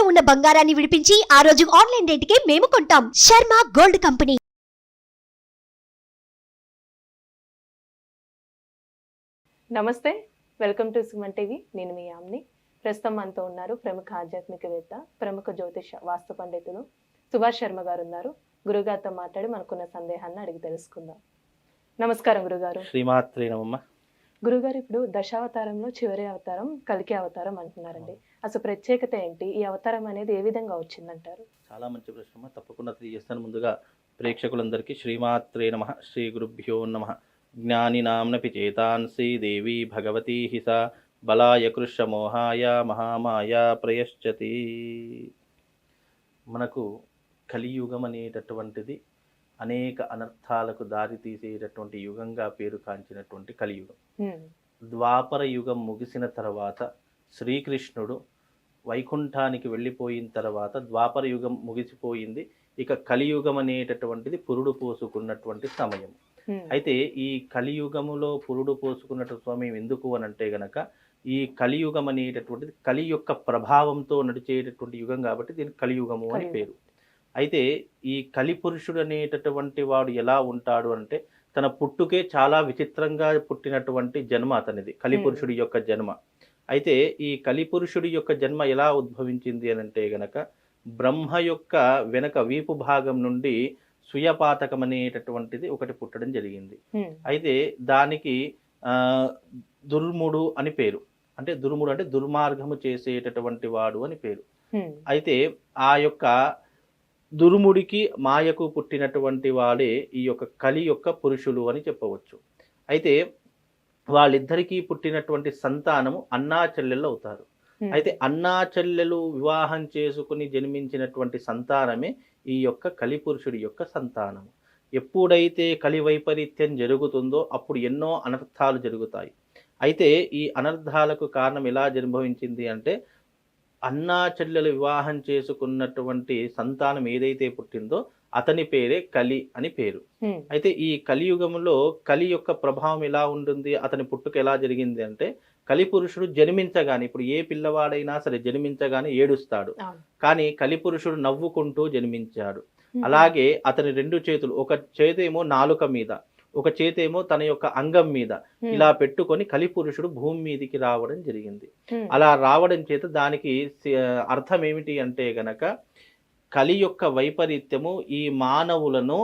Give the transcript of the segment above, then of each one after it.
ఉన్న బంగారాన్ని విడిపించి ఆ రోజు ఆన్లైన్ రేటుకే మేము కొంటాం. Sharma gold company. నమస్తే, వెల్కమ్ టు సుమన్ టీవీ. నేను మీ యామ్ని. ప్రస్తుతం మనతో ఉన్నారు ప్రముఖ ఆధ్యాత్మికవేత్త, ప్రముఖ జ్యోతిష వాస్తు పండితులు సుభాష్ శర్మ గారు ఉన్నారు. గురుగారితో మాట్లాడి మనకున్న సందేహాన్ని అడిగి తెలుసుకుందాం. నమస్కారం గురుగారు. శ్రీమాత్రే నమః. గురుగారు, ఇప్పుడు దశావతారంలో చివరి అవతారం కల్కి అవతారం అంటున్నారండి. అసలు ప్రత్యేకత ఏంటి? ఈ అవతారం అనేది ఏ విధంగా వచ్చిందంటారు? చాలా మంచి ప్రశ్న, తప్పకుండా తెలియజేస్తాను. ముందుగా ప్రేక్షకులందరికీ శ్రీమాత్రే నమః, శ్రీ గురుభ్యో నమః. జ్ఞానినాంనపి చేతాంసి దేవి భగవతీ హిస బలాయ కృష్ణమోహాయ మహామాయ ప్రయశ్చతి. మనకు కలియుగం అనేటటువంటిది అనేక అనర్థాలకు దారి తీసేటటువంటి యుగంగా పేరు కాంచినటువంటి కలియుగం. ద్వాపర యుగం ముగిసిన తర్వాత శ్రీకృష్ణుడు వైకుంఠానికి వెళ్ళిపోయిన తర్వాత ద్వాపర యుగం ముగిసిపోయింది. ఇక కలియుగం అనేటటువంటిది పురుడు పోసుకున్నటువంటి సమయం. అయితే ఈ కలియుగములో పురుడు పోసుకున్నటువంటి సమయం ఎందుకు అని అంటే గనక, ఈ కలియుగం అనేటటువంటిది కలి యొక్క ప్రభావంతో నడిచేటటువంటి యుగం కాబట్టి దీనికి కలియుగము అని పేరు. అయితే ఈ కలిపురుషుడు అనేటటువంటి వాడు ఎలా ఉంటాడు అంటే, తన పుట్టుకే చాలా విచిత్రంగా పుట్టినటువంటి జన్మ అతనిది, కలిపురుషుడి యొక్క జన్మ. అయితే ఈ కలిపురుషుడి యొక్క జన్మ ఎలా ఉద్భవించింది అని అంటే గనక, బ్రహ్మ యొక్క వెనక వీపు భాగం నుండి సుయపాతకం అనేటటువంటిది ఒకటి పుట్టడం జరిగింది. అయితే దానికి దుర్ముడు అని పేరు. అంటే దుర్ముడు అంటే దుర్మార్గము చేసేటటువంటి వాడు అని పేరు. అయితే ఆ యొక్క దుర్ముడికి మాయకు పుట్టినటువంటి వాడే ఈ యొక్క కలి యొక్క పురుషులు అని చెప్పవచ్చు. అయితే వాళ్ళిద్దరికీ పుట్టినటువంటి సంతానము అన్నా చెల్లెళ్ళు అవుతారు. అయితే అన్నా చెల్లెలు వివాహం చేసుకుని జన్మించినటువంటి సంతానమే ఈ యొక్క కలిపురుషుడి యొక్క సంతానము. ఎప్పుడైతే కలి వైపరీత్యం జరుగుతుందో అప్పుడు ఎన్నో అనర్థాలు జరుగుతాయి. అయితే ఈ అనర్థాలకు కారణం ఎలా జన్మవించింది అంటే, అన్నా చెల్లెలు వివాహం చేసుకున్నటువంటి సంతానం ఏదైతే పుట్టిందో అతని పేరే కలి అని పేరు. అయితే ఈ కలియుగంలో కలి యొక్క ప్రభావం ఎలా ఉంటుంది, అతని పుట్టుక ఎలా జరిగింది అంటే, కలిపురుషుడు జన్మించగానే, ఇప్పుడు ఏ పిల్లవాడైనా సరే జన్మించగానే ఏడుస్తాడు, కానీ కలిపురుషుడు నవ్వుకుంటూ జన్మించాడు. అలాగే అతని రెండు చేతులు, ఒక చేతేమో నాలుక మీద, ఒక చేతేమో తన యొక్క అంగం మీద ఇలా పెట్టుకొని కలిపురుషుడు భూమి మీదికి రావడం జరిగింది. అలా రావడం చేత దానికి అర్థం ఏమిటి అంటే గనక, కలి యొక్క వైపరీత్యము ఈ మానవులను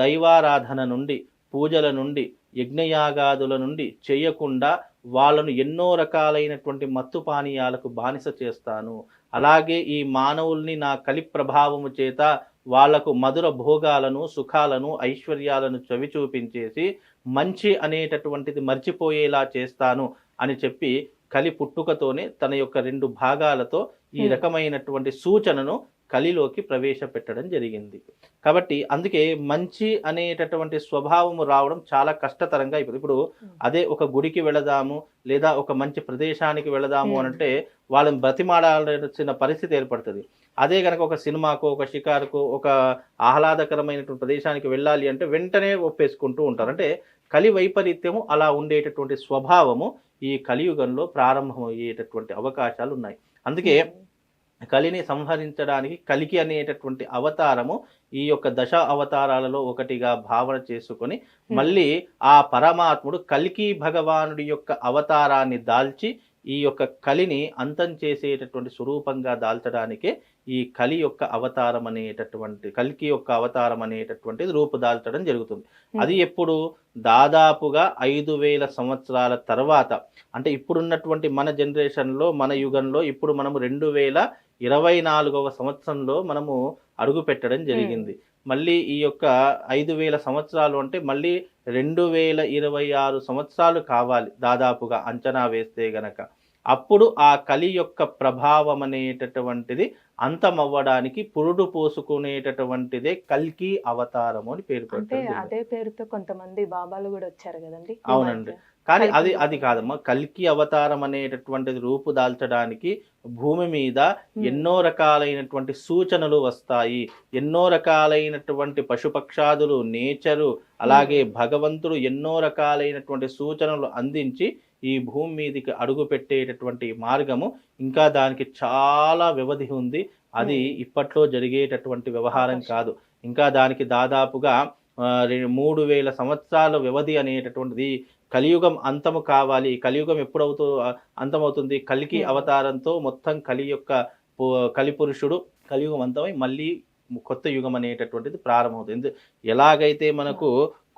దైవారాధన నుండి, పూజల నుండి, యజ్ఞయాగాదుల నుండి చేయకుండా వాళ్ళను ఎన్నో రకాలైనటువంటి మత్తు పానీయాలకు బానిస చేస్తాను. అలాగే ఈ మానవుల్ని నా కలి ప్రభావము చేత వాళ్లకు మధుర భోగాలను, సుఖాలను, ఐశ్వర్యాలను చవి చూపించేసి మంచి అనేటటువంటిది మర్చిపోయేలా చేస్తాను అని చెప్పి కలి పుట్టుకతోనే తన యొక్క రెండు భాగాలతో ఈ రకమైనటువంటి సూచనను కలిలోకి ప్రవేశపెట్టడం జరిగింది. కాబట్టి అందుకే మంచి అనేటటువంటి స్వభావము రావడం చాలా కష్టతరంగా. ఇప్పుడు అదే ఒక గుడికి వెళదాము లేదా ఒక మంచి ప్రదేశానికి వెళదాము అనంటే వాళ్ళని బ్రతిమాడాల్సిన పరిస్థితి ఏర్పడుతుంది. అదే కనుక ఒక సినిమాకో, ఒక షికారుకో, ఒక ఆహ్లాదకరమైనటువంటి ప్రదేశానికి వెళ్ళాలి అంటే వెంటనే ఒప్పేసుకుంటూ ఉంటారు. అంటే కలి వైపరీత్యము అలా ఉండేటటువంటి స్వభావము ఈ కలియుగంలో ప్రారంభమయ్యేటటువంటి అవకాశాలు ఉన్నాయి. అందుకే కలిని సంహరించడానికి కలికి అనేటటువంటి అవతారము ఈ యొక్క దశ అవతారాలలో ఒకటిగా భావన చేసుకొని, మళ్ళీ ఆ పరమాత్ముడు కల్కి భగవానుడి యొక్క అవతారాన్ని దాల్చి ఈ యొక్క కలిని అంతం చేసేటటువంటి స్వరూపంగా దాల్చడానికే ఈ కలి యొక్క అవతారం అనేటటువంటి, కల్కి యొక్క అవతారం అనేటటువంటిది రూపుదాల్చడం జరుగుతుంది. అది ఎప్పుడు? దాదాపుగా 5000 సంవత్సరాల తర్వాత. అంటే ఇప్పుడున్నటువంటి మన జనరేషన్లో, మన యుగంలో ఇప్పుడు మనము 2024వ సంవత్సరంలో మనము అడుగు పెట్టడం జరిగింది. మళ్ళీ ఈ యొక్క 5000 సంవత్సరాలు అంటే మళ్ళీ 2026 సంవత్సరాలు కావాలి దాదాపుగా అంచనా వేస్తే గనక. అప్పుడు ఆ కలి యొక్క ప్రభావం అనేటటువంటిది అంతమవ్వడానికి పురుడు పోసుకునేటటువంటిదే కల్కి అవతారము అని పేరు పెట్టారు. అదే పేరుతో కొంతమంది బాబాలు కూడా వచ్చారు కదండి. అవునండి, కానీ అది కాదమ్మా. కల్కి అవతారం అనేటటువంటిది రూపుదాల్చడానికి భూమి మీద ఎన్నో రకాలైనటువంటి సూచనలు వస్తాయి. ఎన్నో రకాలైనటువంటి పశుపక్షాదులు, నేచరు, అలాగే భగవంతుడు ఎన్నో రకాలైనటువంటి సూచనలు అందించి ఈ భూమి మీదకి అడుగు పెట్టేటటువంటి మార్గము ఇంకా దానికి చాలా వ్యవధి ఉంది. అది ఇప్పట్లో జరిగేటటువంటి వ్యవహారం కాదు. ఇంకా దానికి దాదాపుగా 3000 సంవత్సరాల వ్యవధి అనేటటువంటిది. కలియుగం అంతము కావాలి. కలియుగం ఎప్పుడవుతూ అంతమవుతుంది? కల్కి అవతారంతో మొత్తం కలిపురుషుడు కలియుగం అంతమై మళ్ళీ కొత్త యుగం అనేటటువంటిది ప్రారంభమవుతుంది. ఎలాగైతే మనకు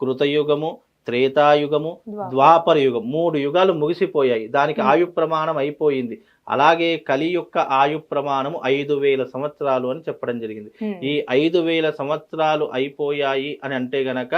కృతయుగము, త్రేతాయుగము, ద్వాపర యుగం 3 యుగాలు ముగిసిపోయాయి. దానికి ఆయు ప్రమాణం అయిపోయింది. అలాగే కలి యొక్క ఆయు ప్రమాణము 5000 సంవత్సరాలు అని చెప్పడం జరిగింది. ఈ 5000 సంవత్సరాలు అయిపోయాయి అని అంటే గనక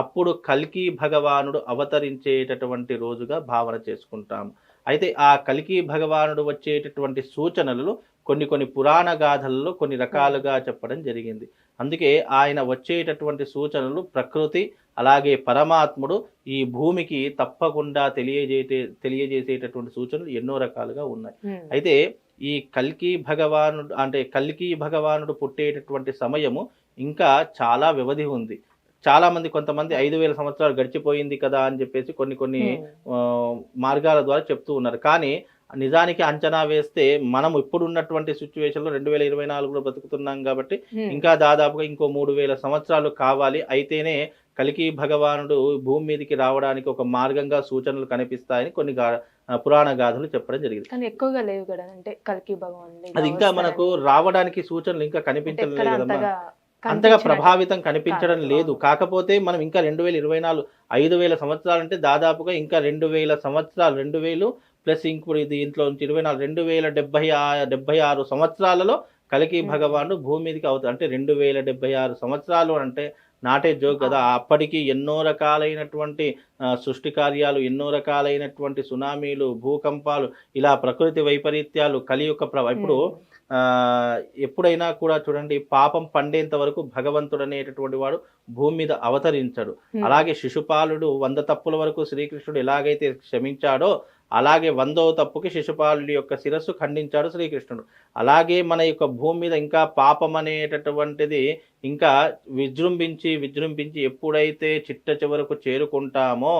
అప్పుడు కల్కి భగవానుడు అవతరించేటటువంటి రోజుగా భావన చేసుకుంటాము. అయితే ఆ కల్కి భగవానుడు వచ్చేటటువంటి సూచనలు కొన్ని పురాణ గాథలలో కొన్ని రకాలుగా చెప్పడం జరిగింది. అందుకే ఆయన వచ్చేటటువంటి సూచనలు ప్రకృతి అలాగే పరమాత్ముడు ఈ భూమికి తప్పకుండా తెలియజేసేటటువంటి సూచనలు ఎన్నో రకాలుగా ఉన్నాయి. అయితే ఈ కల్కి భగవానుడు పుట్టేటటువంటి సమయము ఇంకా చాలా వ్యవధి ఉంది. చాలా మంది కొంతమంది 5000 సంవత్సరాలు గడిచిపోయింది కదా అని చెప్పేసి కొన్ని మార్గాల ద్వారా చెప్తూ ఉన్నారు. కానీ నిజానికి అంచనా వేస్తే మనం ఇప్పుడు ఉన్నటువంటి సిచ్యువేషన్లో 2024లో బ్రతుకుతున్నాం కాబట్టి ఇంకా దాదాపుగా ఇంకో 3000 సంవత్సరాలు కావాలి. అయితేనే కల్కి భగవానుడు భూమి మీదకి రావడానికి ఒక మార్గంగా సూచనలు కనిపిస్తాయని కొన్ని పురాణ గాథలు చెప్పడం జరిగింది. కానీ ఎక్కువగా లేవు కదా, అంటే కల్కి భగవానుడు అది ఇంకా మనకు రావడానికి సూచనలు ఇంకా కనిపించడం లేదు కదమ్మా. అంతగా ప్రభావితం కనిపించడం లేదు. కాకపోతే మనం ఇంకా 2024 5000 సంవత్సరాలు అంటే దాదాపుగా ఇంకా 2000 సంవత్సరాలు 2000 ప్లస్ ఇంకోటి దీంట్లో 24 2076 సంవత్సరాలలో కల్కి భగవానుడు భూమి మీదకి అవుతాడు. అంటే 2076 సంవత్సరాలు అంటే నాటే జోక్ కదా. అప్పటికి ఎన్నో రకాలైనటువంటి సృష్టి కార్యాలు, ఎన్నో రకాలైనటువంటి సునామీలు, భూకంపాలు, ఇలా ప్రకృతి వైపరీత్యాలు, కలి యొక్క ఇప్పుడు ఎప్పుడైనా కూడా చూడండి, పాపం పండేంత వరకు భగవంతుడు అనేటటువంటి వాడు భూమి మీద అవతరించడు. అలాగే శిశుపాలుడు 100 తప్పుల వరకు శ్రీకృష్ణుడు ఎలాగైతే క్షమించాడో అలాగే 100వ తప్పుకి శిశుపాలుడి యొక్క శిరస్సు ఖండించాడు శ్రీకృష్ణుడు. అలాగే మన యొక్క భూమి మీద ఇంకా పాపం అనేటటువంటిది ఇంకా విజృంభించి ఎప్పుడైతే చిట్ట చివరకు చేరుకుంటామో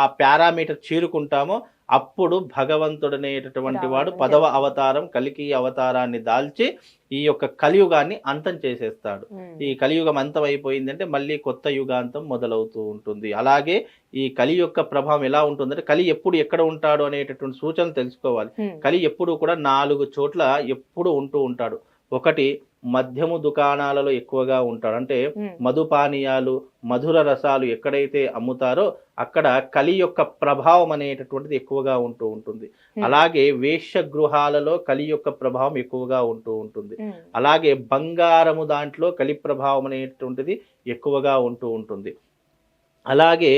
ఆ పారామీటర్ చేరుకుంటామో అప్పుడు భగవంతుడు అనేటటువంటి వాడు 10వ అవతారం కల్కి అవతారాన్ని దాల్చి ఈ యొక్క కలియుగాన్ని అంతం చేసేస్తాడు. ఈ కలియుగం అంతం అయిపోయిందంటే మళ్ళీ కొత్త యుగాంతం మొదలవుతూ ఉంటుంది. అలాగే ఈ కలి యొక్క ప్రభావం ఎలా ఉంటుందంటే కలి ఎప్పుడు ఎక్కడ ఉంటాడు అనేటటువంటి సూచన తెలుసుకోవాలి. కలి ఎప్పుడు కూడా 4 చోట్ల ఎప్పుడు ఉంటూ ఉంటాడు. ఒకటి, మద్యము దుకాణాలలో ఎక్కువగా ఉంటాడు. అంటే మధుపానీయాలు, మధుర రసాలు ఎక్కడైతే అమ్ముతారో అక్కడ కలి యొక్క ప్రభావం అనేటటువంటిది ఎక్కువగా ఉంటూ ఉంటుంది. అలాగే వేశ్య గృహాలలో కలి యొక్క ప్రభావం ఎక్కువగా ఉంటూ ఉంటుంది. అలాగే బంగారము దాంట్లో కలి ప్రభావం అనేటటువంటిది ఎక్కువగా ఉంటూ ఉంటుంది. అలాగే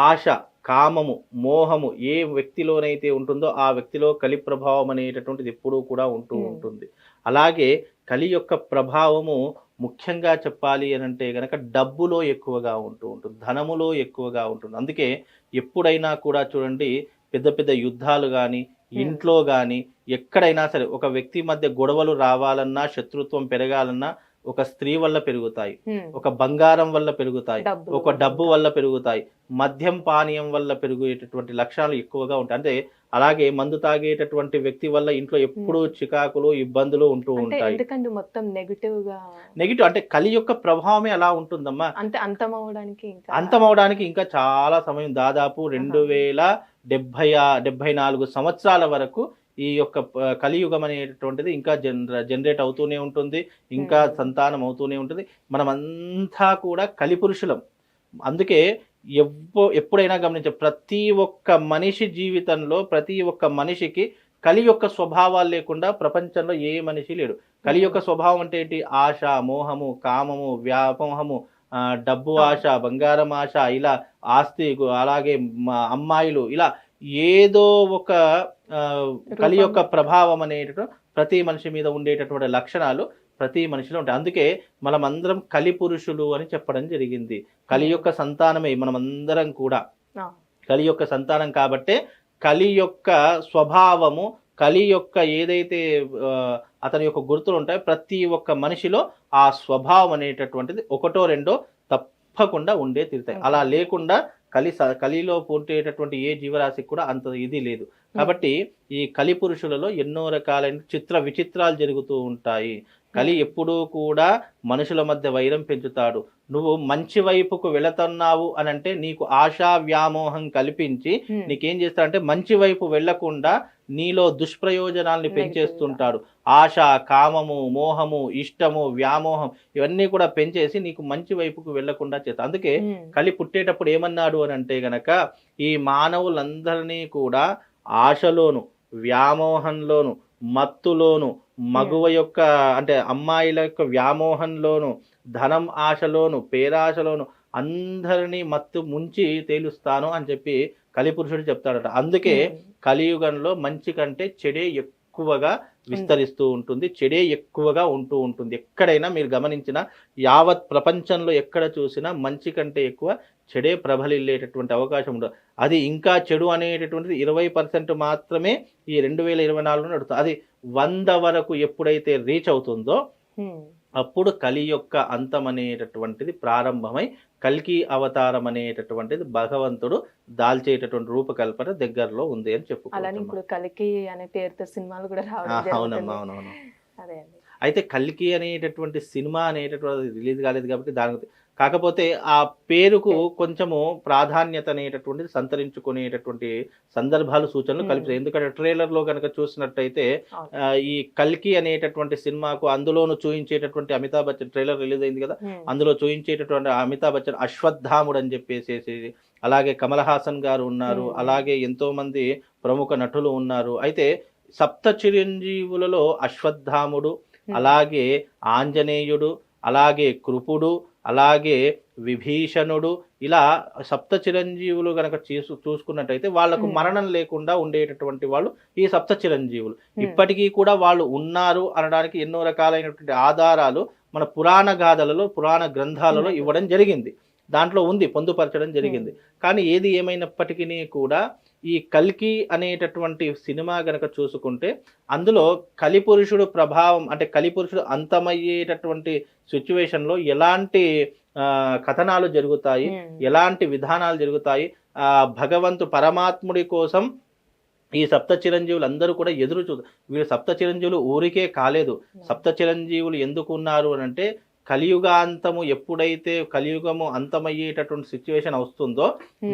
ఆశ, కామము, మోహము ఏ వ్యక్తిలోనైతే ఉంటుందో ఆ వ్యక్తిలో కలి ప్రభావం అనేటటువంటిది ఎప్పుడూ కూడా ఉంటూ ఉంటుంది. అలాగే కలి యొక్క ప్రభావము ముఖ్యంగా చెప్పాలి అని అంటే గనక డబ్బులో ఎక్కువగా ఉంటూ ఉంటుంది, ధనములో ఎక్కువగా ఉంటుంది. అందుకే ఎప్పుడైనా కూడా చూడండి, పెద్ద యుద్ధాలు కానీ ఇంట్లో కానీ ఎక్కడైనా సరే ఒక వ్యక్తి మధ్య గొడవలు రావాలన్నా, శత్రుత్వం పెరగాలన్నా ఒక స్త్రీ వల్ల పెరుగుతాయి, ఒక బంగారం వల్ల పెరుగుతాయి, ఒక డబ్బు వల్ల పెరుగుతాయి, మద్యం పానీయం వల్ల పెరిగేటటువంటి లక్షణాలు ఎక్కువగా ఉంటాయి. అంటే అలాగే మందు తాగేటటువంటి వ్యక్తి వల్ల ఇంట్లో ఎప్పుడూ చికాకులు, ఇబ్బందులు ఉంటూ ఉంటాయి. మొత్తం నెగిటివ్ అంటే కలి యొక్క ప్రభావమే అలా ఉంటుందమ్మా. అంటే అంతమవడానికి ఇంకా చాలా సమయం, దాదాపు 2074 సంవత్సరాల వరకు ఈ యొక్క కలియుగం అనేటటువంటిది ఇంకా జనరేట్ అవుతూనే ఉంటుంది, ఇంకా సంతానం అవుతూనే ఉంటుంది. మనమంతా కూడా కలిపురుషులం. అందుకే ఎప్పుడైనా గమనించే ప్రతి ఒక్క మనిషి జీవితంలో ప్రతి ఒక్క మనిషికి కలి యొక్క స్వభావాలు లేకుండా ప్రపంచంలో ఏ మనిషి లేడు. కలి యొక్క స్వభావం అంటే ఏంటి? ఆశ, మోహము, కామము, వ్యామోహము, డబ్బు ఆశ, బంగారం ఆశ, ఇలా ఆస్తి, అలాగే అమ్మాయిలు, ఇలా ఏదో ఒక కలి యొక్క ప్రభావం అనేటటువంటి ప్రతి మనిషి మీద ఉండేటటువంటి లక్షణాలు ప్రతి మనిషిలో ఉంటాయి. అందుకే మనమందరం కలి పురుషులు అని చెప్పడం జరిగింది. కలి యొక్క సంతానమే మనమందరం కూడా కలి యొక్క సంతానం. కాబట్టే కలి యొక్క స్వభావము, కలి యొక్క ఏదైతే అతని యొక్క గుర్తులు ఉంటాయో ప్రతి ఒక్క మనిషిలో ఆ స్వభావం అనేటటువంటిది ఒకటో రెండో తప్పకుండా ఉండే తీరుతాయి. అలా లేకుండా కలిలో పుట్టేటటువంటి ఏ జీవరాశికి కూడా అంత ఇది లేదు. కాబట్టి ఈ కలి పురుషులలో ఎన్నో రకాలైన చిత్ర విచిత్రాలు జరుగుతూ ఉంటాయి. కలి ఎప్పుడూ కూడా మనుషుల మధ్య వైరం పెంచుతాడు. నువ్వు మంచి వైపుకు వెళుతున్నావు అని అంటే నీకు ఆశా వ్యామోహం కల్పించి నీకేం చేస్తాడంటే మంచి వైపు వెళ్లకుండా నీలో దుష్ప్రయోజనాల్ని పెంచేస్తుంటాడు. ఆశ, కామము, మోహము, ఇష్టము, వ్యామోహం ఇవన్నీ కూడా పెంచేసి నీకు మంచి వైపుకు వెళ్లకుండా చేస్తాడు. అందుకే కలి పుట్టేటప్పుడు ఏమన్నాడు అని అంటే గనక ఈ మానవులందరినీ కూడా ఆశలోను, వ్యామోహంలోను, మత్తులోను, మగువ యొక్క అంటే అమ్మాయిల యొక్క వ్యామోహంలోను, ధనం ఆశలోను, పేరాశలోను అందరినీ మత్తు ముంచి తేలుస్తాను అని చెప్పి కలిపురుషుడు చెప్తాడట. అందుకే కలియుగంలో మంచి కంటే చెడే ఎక్కువగా విస్తరిస్తూ ఉంటుంది, చెడే ఎక్కువగా ఉంటూ ఉంటుంది. ఎక్కడైనా మీరు గమనించిన యావత్ ప్రపంచంలో ఎక్కడ చూసినా మంచి కంటే ఎక్కువ చెడే ప్రబలిల్లేటటువంటి అవకాశం ఉండదు. అది ఇంకా చెడు అనేటటువంటిది 20% మాత్రమే ఈ 2024లో నడుస్తుంది. అది 100 వరకు ఎప్పుడైతే రీచ్ అవుతుందో అప్పుడు కలి యొక్క అంతం అనేటటువంటిది ప్రారంభమై కల్కి అవతారం అనేటటువంటిది భగవంతుడు దాల్చేటటువంటి రూపకల్పన దగ్గరలో ఉంది అని అలానే ఇప్పుడు కలికి అనే పేరుతో సినిమాలు కూడా అవునమ్మా. అయితే కల్కి అనేటటువంటి సినిమా అనేటటువంటి రిలీజ్ కాలేదు కాబట్టి దాని కాకపోతే ఆ పేరుకు కొంచెము ప్రాధాన్యత అనేటటువంటిది సంతరించుకునేటటువంటి సందర్భాలు, సూచనలు కల్పిస్తాయి. ఎందుకంటే ట్రైలర్ లో కనుక చూసినట్టయితే ఈ కల్కి అనేటటువంటి సినిమాకు అందులోను చూయించేటటువంటి అమితాబ్ బచ్చన్ ట్రైలర్ రిలీజ్ అయింది కదా, అందులో చూయించేటటువంటి అమితాబ్ బచ్చన్ అశ్వత్థాముడు అని చెప్పేసి, అలాగే కమల్ హాసన్ గారు ఉన్నారు, అలాగే ఎంతో మంది ప్రముఖ నటులు ఉన్నారు. అయితే సప్త చిరంజీవులలో అశ్వత్థాముడు, అలాగే ఆంజనేయుడు, అలాగే కృపుడు, అలాగే విభీషణుడు, ఇలా సప్త చిరంజీవులు గనక చూసుకున్నట్టయితే వాళ్లకు మరణం లేకుండా ఉండేటటువంటి వాళ్ళు ఈ సప్త చిరంజీవులు. ఇప్పటికీ కూడా వాళ్ళు ఉన్నారు అనడానికి ఎన్నో రకాలైనటువంటి ఆధారాలు మన పురాణ గాథలలో, పురాణ గ్రంథాలలో ఇవ్వడం జరిగింది, దాంట్లో ఉంది, పొందుపరచడం జరిగింది. కానీ ఏది ఏమైనప్పటికీ కూడా ఈ కల్కి అనేటటువంటి సినిమా గనక చూసుకుంటే అందులో కలిపురుషుడు ప్రభావం అంటే కలిపురుషుడు అంతమయ్యేటటువంటి సిచ్యువేషన్లో ఎలాంటి కథనాలు జరుగుతాయి, ఎలాంటి విధానాలు జరుగుతాయి, భగవంతు పరమాత్ముడి కోసం ఈ సప్త చిరంజీవులు అందరూ కూడా ఎదురు వీళ్ళు సప్త చిరంజీవులు ఊరికే కాలేదు. సప్త చిరంజీవులు ఎందుకు ఉన్నారు అని అంటే కలియుగాంతము ఎప్పుడైతే కలియుగము అంతమయ్యేటటువంటి సిచ్యువేషన్ వస్తుందో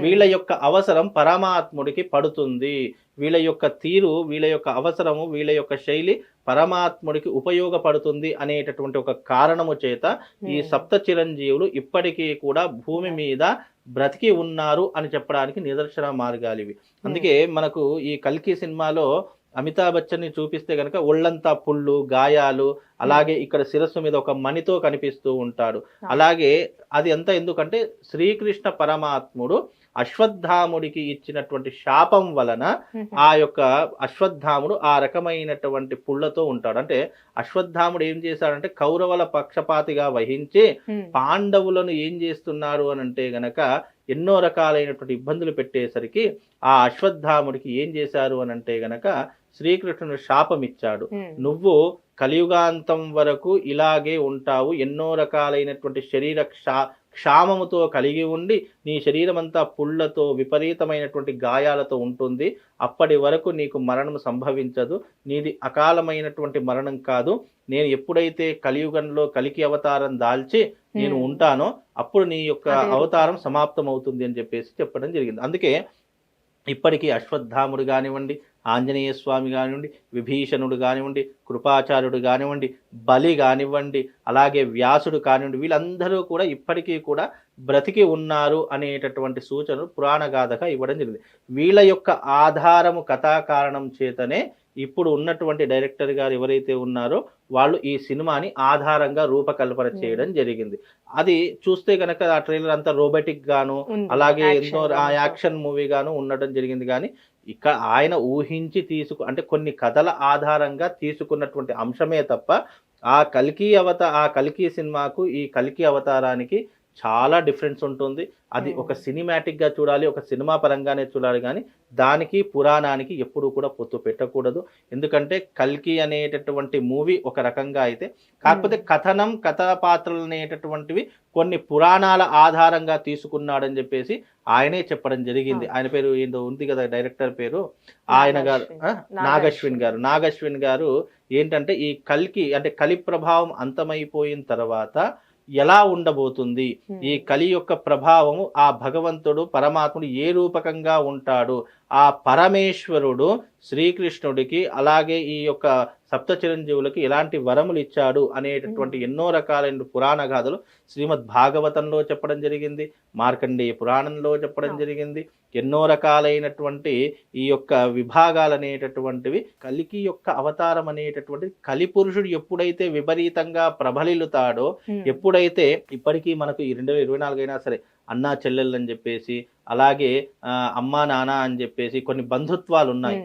వీళ్ళ యొక్క అవసరం పరమాత్ముడికి పడుతుంది. వీళ్ళ యొక్క తీరు, వీళ్ళ యొక్క అవసరము, వీళ్ళ యొక్క శైలి పరమాత్ముడికి ఉపయోగపడుతుంది అనేటటువంటి ఒక కారణము చేత ఈ సప్త చిరంజీవులు ఇప్పటికీ కూడా భూమి మీద బ్రతికి ఉన్నారు అని చెప్పడానికి నిదర్శన మార్గాలు ఇవి. అందుకే మనకు ఈ కల్కి సినిమాలో అమితాబ్ బచ్చన్ ని చూపిస్తే గనక ఒళ్ళంతా పుళ్ళు, గాయాలు, అలాగే ఇక్కడ శిరస్సు మీద ఒక మణితో కనిపిస్తూ ఉంటాడు. అలాగే అది అంతా ఎందుకంటే శ్రీకృష్ణ పరమాత్ముడు అశ్వత్థాముడికి ఇచ్చినటువంటి శాపం వలన ఆ యొక్క అశ్వత్థాముడు ఆ రకమైనటువంటి పుళ్ళతో ఉంటాడు. అంటే అశ్వత్థాముడు ఏం చేశాడంటే కౌరవుల పక్షపాతిగా వహించి పాండవులను ఏం చేస్తున్నారు అని అంటే గనక ఎన్నో రకాలైనటువంటి ఇబ్బందులు పెట్టేసరికి ఆ అశ్వత్థాముడికి ఏం చేశారు అని అంటే గనక శ్రీకృష్ణుడు శాపం ఇచ్చాడు. నువ్వు కలియుగాంతం వరకు ఇలాగే ఉంటావు, ఎన్నో రకాలైనటువంటి శరీర క్షామముతో కలిగి ఉండి నీ శరీరం అంతా పుళ్ళతో విపరీతమైనటువంటి గాయాలతో ఉంటుంది. అప్పటి వరకు నీకు మరణం సంభవించదు, నీది అకాలమైనటువంటి మరణం కాదు. నేను ఎప్పుడైతే కలియుగంలో కలికి అవతారం దాల్చి నేను ఉంటానో అప్పుడు నీ యొక్క అవతారం సమాప్తం అవుతుంది అని చెప్పేసి చెప్పడం జరిగింది. అందుకే ఇప్పటికీ అశ్వత్థాముడు కానివ్వండి, ఆంజనేయ స్వామి కానివ్వండి, విభీషణుడు కానివ్వండి, కృపాచార్యుడు కానివ్వండి, బలి కానివ్వండి, అలాగే వ్యాసుడు కానివ్వండి, వీళ్ళందరూ కూడా ఇప్పటికీ కూడా బ్రతికి ఉన్నారు అనేటటువంటి సూచనలు పురాణగాథగా ఇవ్వడం జరిగింది. వీళ్ళ యొక్క ఆధారము కథాకారణం చేతనే ఇప్పుడు ఉన్నటువంటి డైరెక్టర్ గారు ఎవరైతే ఉన్నారో వాళ్ళు ఈ సినిమాని ఆధారంగా రూపకల్పన చేయడం జరిగింది. అది చూస్తే కనుక ఆ ట్రైలర్ అంతా రోబోటిక్ గాను, అలాగే ఎంతో యాక్షన్ మూవీ గాను ఉండడం జరిగింది. కానీ ఇక్కడ ఆయన ఊహించి అంటే కొన్ని కథల ఆధారంగా తీసుకున్నటువంటి అంశమే తప్ప ఆ కల్కి సినిమాకు ఈ కల్కి అవతారానికి చాలా డిఫరెన్స్ ఉంటుంది. అది ఒక సినిమాటిక్గా చూడాలి, ఒక సినిమా పరంగానే చూడాలి, కానీ దానికి పురాణానికి ఎప్పుడు కూడా పొత్తు పెట్టకూడదు. ఎందుకంటే కల్కి అనేటటువంటి మూవీ ఒక రకంగా అయితే, కాకపోతే కథనం కథా పాత్రలు అనేటటువంటివి కొన్ని పురాణాల ఆధారంగా తీసుకున్నాడని చెప్పేసి ఆయనే చెప్పడం జరిగింది. ఆయన పేరు ఏందో ఉంది కదా, డైరెక్టర్ పేరు, ఆయన గారు నాగశ్విన్ గారు ఏంటంటే ఈ కల్కి అంటే కలి ప్రభావం అంతమైపోయిన తర్వాత ఎలా ఉండబోతుంది, ఈ కలి యొక్క ప్రభావము, ఆ భగవంతుడు పరమాత్ముడు ఏ రూపకంగా ఉంటాడు, ఆ పరమేశ్వరుడు శ్రీకృష్ణుడికి అలాగే ఈ యొక్క సప్త చిరంజీవులకి ఎలాంటి వరములు ఇచ్చాడు అనేటటువంటి ఎన్నో రకాలైన పురాణ గాథలు శ్రీమద్ భాగవతంలో చెప్పడం జరిగింది, మార్కండేయ పురాణంలో చెప్పడం జరిగింది. ఎన్నో రకాలైనటువంటి ఈ యొక్క విభాగాలు అనేటటువంటివి, కలికి యొక్క అవతారం అనేటటువంటిది కలిపురుషుడు ఎప్పుడైతే విపరీతంగా ప్రబలిల్లుతాడో, ఎప్పుడైతే ఇప్పటికీ మనకు ఈ 2024 అయినా సరే అన్నా చెల్లెళ్ళు అని చెప్పేసి, అలాగే అమ్మా నాన్న అని చెప్పేసి కొన్ని బంధుత్వాలు ఉన్నాయి.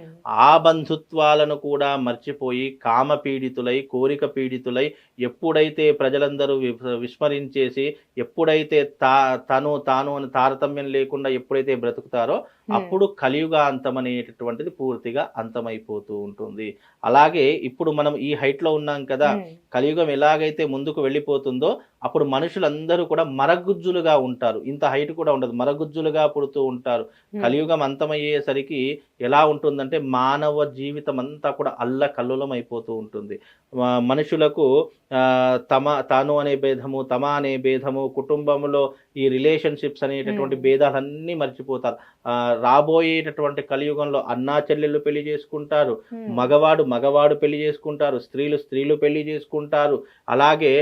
ఆ బంధుత్వాలను కూడా మర్చిపోయి కామ పీడితులై, కోరిక పీడితులై ఎప్పుడైతే ప్రజలందరూ విస్మరించేసి, ఎప్పుడైతే తాను అని తారతమ్యం లేకుండా ఎప్పుడైతే బ్రతుకుతారో అప్పుడు కలియుగ అంతం అనేటటువంటిది పూర్తిగా అంతమైపోతూ ఉంటుంది. అలాగే ఇప్పుడు మనం ఈ హైట్ లో ఉన్నాం కదా, కలియుగం ఎలాగైతే ముందుకు వెళ్ళిపోతుందో అప్పుడు మనుషులందరూ కూడా మరగుజ్జులుగా ఉంటారు. ఇంత హైట్ కూడా ఉండదు, మరగుజ్జులుగా పుడుతూ ఉంటారు. కలియుగం అంతమయ్యేసరికి ఎలా ఉంటుందంటే మానవ జీవితం అంతా కూడా అల్లకల్లోలం అయిపోతూ ఉంటుంది. మనుషులకు తాను అనే భేదము, తమ అనే భేదము, కుటుంబంలో ఈ రిలేషన్షిప్స్ అనేటటువంటి భేదాలన్నీ మర్చిపోతారు. రాబోయేటటువంటి కలియుగంలో అన్నా చెల్లెళ్ళు పెళ్లి చేసుకుంటారు, మగవాడు పెళ్లి చేసుకుంటారు, స్త్రీలు పెళ్లి చేసుకుంటారు. అలాగే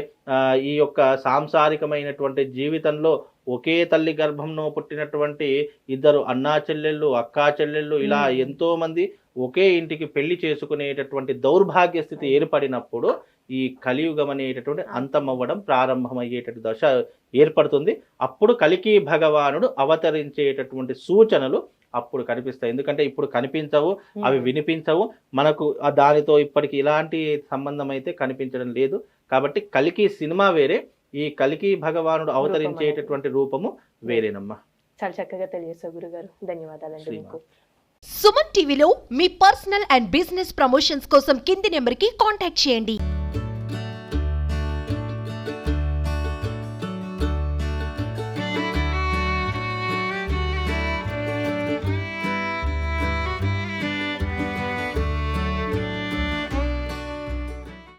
ఈ యొక్క సాంసారికమైనటువంటి జీవితంలో ఒకే తల్లి గర్భంలో పుట్టినటువంటి ఇద్దరు అన్నా చెల్లెళ్ళు, అక్కా చెల్లెళ్ళు, ఇలా ఎంతో మంది ఒకే ఇంటికి పెళ్లి చేసుకునేటటువంటి దౌర్భాగ్య స్థితి ఏర్పడినప్పుడు ఈ కలియుగం అనేటటువంటి అంతమవ్వడం ప్రారంభమయ్యేటటువంటి దశ ఏర్పడుతుంది. అప్పుడు కలికి భగవానుడు అవతరించేటటువంటి సూచనలు అప్పుడు కనిపిస్తాయి. ఎందుకంటే ఇప్పుడు కనిపించవు, అవి వినిపించవు, మనకు దానితో ఇప్పటికి ఇలాంటి సంబంధం అయితే కనిపించడం లేదు. కాబట్టి కలికి సినిమా వేరే, ఈ కలికి భగవానుడు అవతరించేటటువంటి రూపము వేరేనమ్మా. చాలా చక్కగా తెలియజేశారు గురుగారు, ధన్యవాదాలండి మీకు. సుమన్ టీవీలో మీ పర్సనల్ అండ్ బిజినెస్ ప్రమోషన్స్ కోసం కింది నెంబర్కి కాంటాక్ట్ చేయండి.